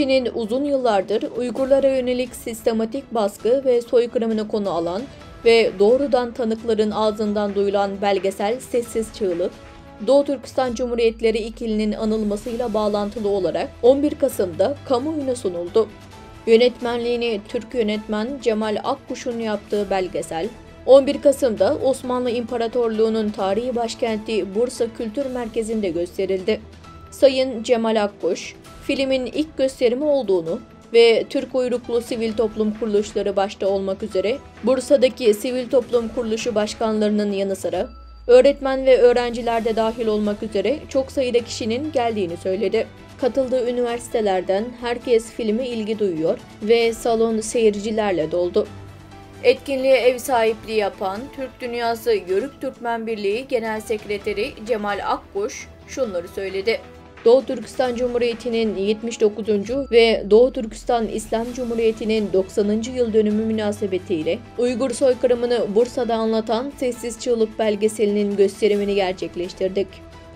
Kişinin uzun yıllardır Uygurlara yönelik sistematik baskı ve soykırımını konu alan ve doğrudan tanıkların ağzından duyulan belgesel Sessiz Çığlık, Doğu Türkistan Cumhuriyetleri ikilinin anılmasıyla bağlantılı olarak 11 Kasım'da kamuoyuna sunuldu. Yönetmenliğini Türk yönetmen Cemal Akkuş'un yaptığı belgesel, 11 Kasım'da Osmanlı İmparatorluğu'nun tarihi başkenti Bursa Kültür Merkezi'nde gösterildi. Sayın Cemal Akkuş, filmin ilk gösterimi olduğunu ve Türk uyruklu sivil toplum kuruluşları başta olmak üzere Bursa'daki sivil toplum kuruluşu başkanlarının yanı sıra öğretmen ve öğrenciler de dahil olmak üzere çok sayıda kişinin geldiğini söyledi. Katıldığı üniversitelerden herkes filme ilgi duyuyor ve salon seyircilerle doldu. Etkinliğe ev sahipliği yapan Türk Dünyası Yörük Türkmen Birliği Genel Sekreteri Cemal Akkuş şunları söyledi. Doğu Türkistan Cumhuriyeti'nin 79. ve Doğu Türkistan İslam Cumhuriyeti'nin 90. yıl dönümü münasebetiyle Uygur soykırımını Bursa'da anlatan Sessiz Çığlık belgeselinin gösterimini gerçekleştirdik.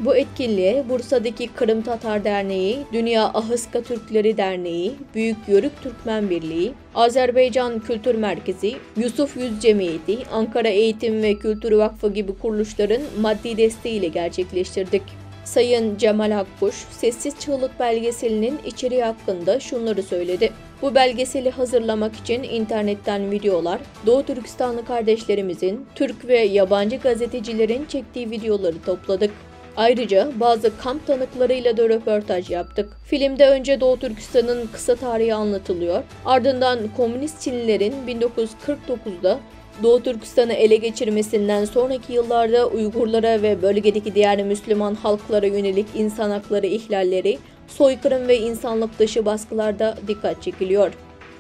Bu etkinliğe Bursa'daki Kırım Tatar Derneği, Dünya Ahıska Türkleri Derneği, Büyük Yörük Türkmen Birliği, Azerbaycan Kültür Merkezi, Yusuf Yüz Cemiyeti, Ankara Eğitim ve Kültür Vakfı gibi kuruluşların maddi desteğiyle gerçekleştirdik. Sayın Cemal Akkuş, Sessiz Çığlık belgeselinin içeriği hakkında şunları söyledi. Bu belgeseli hazırlamak için internetten videolar, Doğu Türkistanlı kardeşlerimizin, Türk ve yabancı gazetecilerin çektiği videoları topladık. Ayrıca bazı kamp tanıklarıyla da röportaj yaptık. Filmde önce Doğu Türkistan'ın kısa tarihi anlatılıyor, ardından Komünist Çinlilerin 1949'da Doğu Türkistan'ı ele geçirmesinden sonraki yıllarda Uygurlara ve bölgedeki diğer Müslüman halklara yönelik insan hakları ihlalleri, soykırım ve insanlık dışı baskılarda dikkat çekiliyor.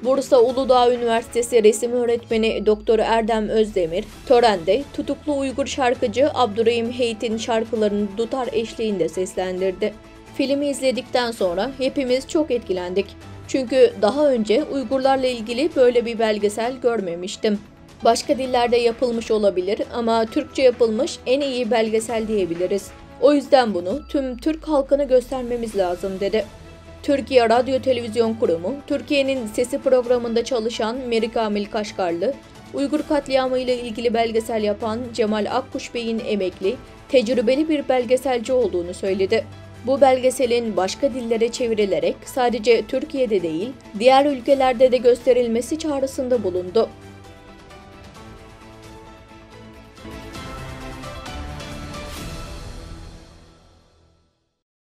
Bursa Uludağ Üniversitesi resim öğretmeni Dr. Erdem Özdemir, törende tutuklu Uygur şarkıcı Abdurrahim Heyt'in şarkılarını dutar eşliğinde seslendirdi. Filmi izledikten sonra hepimiz çok etkilendik. Çünkü daha önce Uygurlarla ilgili böyle bir belgesel görmemiştim. Başka dillerde yapılmış olabilir ama Türkçe yapılmış en iyi belgesel diyebiliriz. O yüzden bunu tüm Türk halkına göstermemiz lazım dedi. Türkiye Radyo Televizyon Kurumu, Türkiye'nin Sesi programında çalışan Meri Kamil Kaşgarlı, Uygur katliamı ile ilgili belgesel yapan Cemal Akkuş Bey'in emekli, tecrübeli bir belgeselci olduğunu söyledi. Bu belgeselin başka dillere çevrilerek sadece Türkiye'de değil, diğer ülkelerde de gösterilmesi çağrısında bulundu.